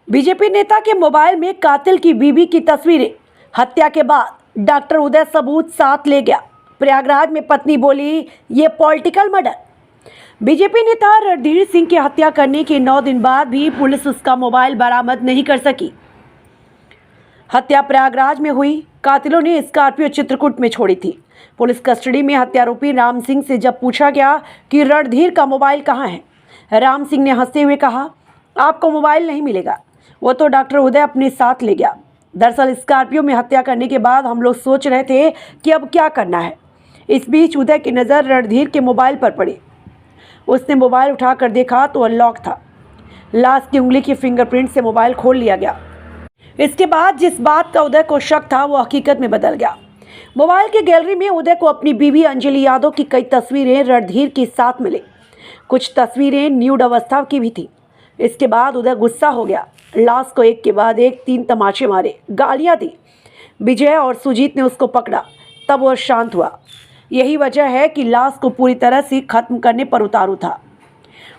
BJP नेता के mobile में कातिल की बीवी की तस्वीरें। हत्या के बाद डॉक्टर उदय सबूत साथ ले गया। प्रयागराज में पत्नी बोली, ये पॉलिटिकल मर्डर। बीजेपी नेता रणधीर सिंह की हत्या करने के 9 दिन बाद भी पुलिस उसका मोबाइल बरामद नहीं कर सकी। हत्या प्रयागराज में हुई। कातिलों ने स्कॉर्पियो चित्रकूट में छोड़ी थी। पुलिस कस्टडी में हत्यारोपी राम सिंह से जब पूछा गया कि रणधीर का मोबाइल कहाँ है, राम सिंह ने हंसते हुए कहा, आपको मोबाइल नहीं मिलेगा, वो तो डॉक्टर उदय अपने साथ ले गया। दरअसल स्कॉर्पियो में हत्या करने के बाद हम लोग सोच रहे थे कि अब क्या करना है। इस बीच उदय की नज़र रणधीर के मोबाइल पर पड़ी। उसने मोबाइल उठाकर देखा तो अनलॉक था। लाश की उंगली के फिंगरप्रिंट से मोबाइल खोल लिया गया। इसके बाद जिस बात का उदय को शक था वो हकीकत में बदल गया। मोबाइल की गैलरी में उदय को अपनी बीवी अंजलि यादव की कई तस्वीरें रणधीर के साथ मिली। कुछ तस्वीरें न्यूड अवस्था की भी थी। इसके बाद उदय गुस्सा हो गया। लाश को एक के बाद एक 3 तमाचे मारे, गालियां दी। विजय और सुजीत ने उसको पकड़ा, तब वह शांत हुआ। यही वजह है कि लाश को पूरी तरह से खत्म करने पर उतारू था।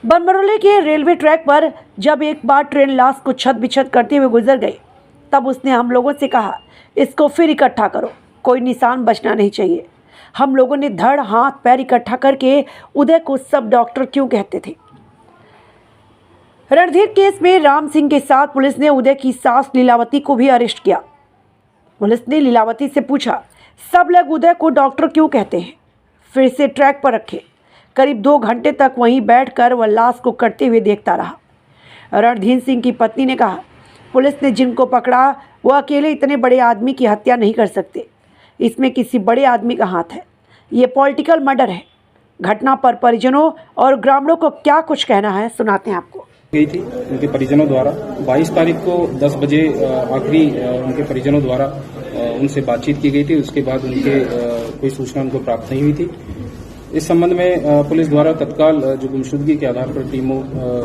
बनमरौली के रेलवे ट्रैक पर जब एक बार ट्रेन लाश को छत बिछत करते हुए गुजर गई, तब उसने हम लोगों से कहा, इसको फिर इकट्ठा करो, कोई निशान बचना नहीं चाहिए। हम लोगों ने धड़ हाथ पैर इकट्ठा करके उदय को सब डॉक्टर क्यों कहते थे। रणधीर केस में राम सिंह के साथ पुलिस ने उदय की सास लीलावती को भी अरेस्ट किया। पुलिस ने लीलावती से पूछा, सब लोग उदय को डॉक्टर क्यों कहते हैं। फिर से ट्रैक पर रखे। करीब 2 घंटे तक वहीं बैठकर वह लाश को कटते हुए देखता रहा। रणधीर सिंह की पत्नी ने कहा, पुलिस ने जिनको पकड़ा वो अकेले इतने बड़े आदमी की हत्या नहीं कर सकते। इसमें किसी बड़े आदमी का हाथ है। ये पॉलिटिकल मर्डर है। घटना पर परिजनों और ग्रामीणों को क्या कुछ कहना है, सुनाते हैं आपको। गई थी उनके परिजनों द्वारा 22 तारीख को 10 बजे आखिरी उनके परिजनों द्वारा उनसे बातचीत की गई थी। उसके बाद उनके कोई सूचना उनको प्राप्त नहीं हुई थी। इस संबंध में पुलिस द्वारा तत्काल जो गुमशुदगी के आधार पर टीमों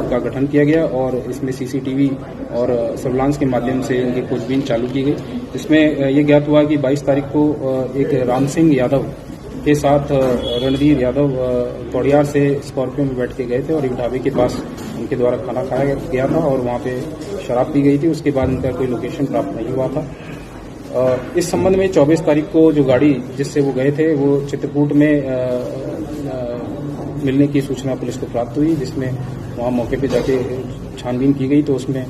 का गठन किया गया और इसमें सीसीटीवी और सर्विलांस के माध्यम से इनकी खोजबीन चालू की गई। इसमें ये ज्ञात हुआ कि 22 तारीख को एक राम सिंह यादव के साथ रणधीर यादव पौड़ियार से स्कॉर्पियो में बैठ के गए थे और एक ढाबे के पास उनके द्वारा खाना खाया गया था और वहां पे शराब पी गई थी। उसके बाद उनका कोई लोकेशन प्राप्त नहीं हुआ था। इस संबंध में 24 तारीख को जो गाड़ी जिससे वो गए थे वो चित्रकूट में मिलने की सूचना पुलिस को प्राप्त हुई, जिसमें वहां मौके पे जाके छानबीन की गई तो उसमें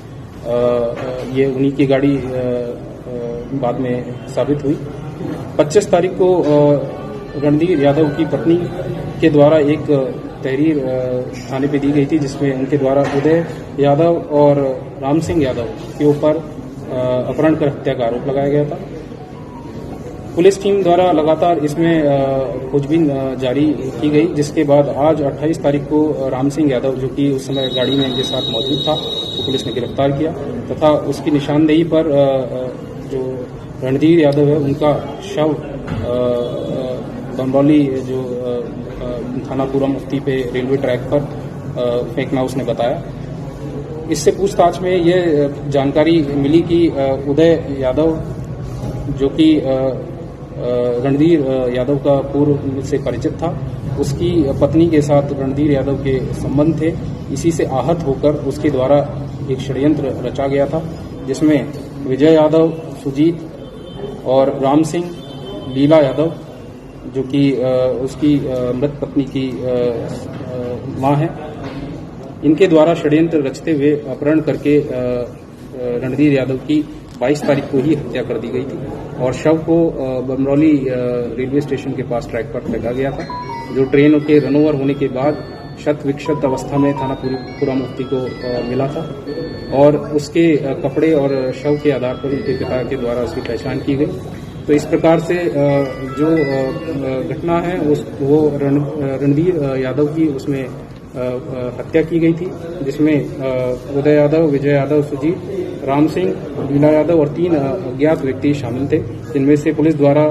ये उन्हीं की गाड़ी बाद में साबित हुई। 25 तारीख को रणधीर यादव की पत्नी के द्वारा एक तहरीर थाने पे दी गई थी, जिसमें उनके द्वारा उदय यादव और राम सिंह यादव के ऊपर अपहरण कर हत्या का आरोप लगाया गया था। पुलिस टीम द्वारा लगातार इसमें खोजबीन जारी की गई, जिसके बाद आज 28 तारीख को राम सिंह यादव, जो कि उस समय गाड़ी में इनके साथ मौजूद था, तो पुलिस ने गिरफ्तार किया तथा उसकी निशानदेही पर जो रणधीर यादव है उनका शव बनमरौली जो थाना पूरा मुफ्ती पे रेलवे ट्रैक पर फेंकना उसने बताया। इससे पूछताछ में ये जानकारी मिली कि उदय यादव, जो कि रणधीर यादव का पूर्व से परिचित था, उसकी पत्नी के साथ रणधीर यादव के संबंध थे। इसी से आहत होकर उसके द्वारा एक षड्यंत्र रचा गया था, जिसमें विजय यादव, सुजीत और राम सिंह, लीला यादव, जो कि उसकी मृत पत्नी की मां है, इनके द्वारा षड्यंत्र रचते हुए अपहरण करके रणधीर यादव की 22 तारीख को ही हत्या कर दी गई थी और शव को बनमरौली रेलवे स्टेशन के पास ट्रैक पर फेंका गया था, जो ट्रेन के रनओवर होने के बाद शत विक्षत अवस्था में थाना पूरा मुफ्ती को मिला था और उसके कपड़े और शव के आधार पर उनके पिता के द्वारा उसकी पहचान की गई। तो इस प्रकार से जो घटना है वो रणधीर यादव की उसमें हत्या की गई थी, जिसमें उदय यादव, विजय यादव, सुजीत, राम सिंह, लीला यादव और 3 अज्ञात व्यक्ति शामिल थे, जिनमें से पुलिस द्वारा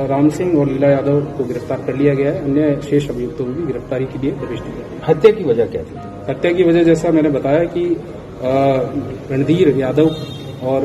राम सिंह और लीला यादव को गिरफ्तार कर लिया गया है। अन्य शेष अभियुक्तों को भी गिरफ्तारी के लिए प्रवेश दिया गया। हत्या की वजह क्या थी? हत्या की वजह जैसा मैंने बताया कि रणधीर यादव और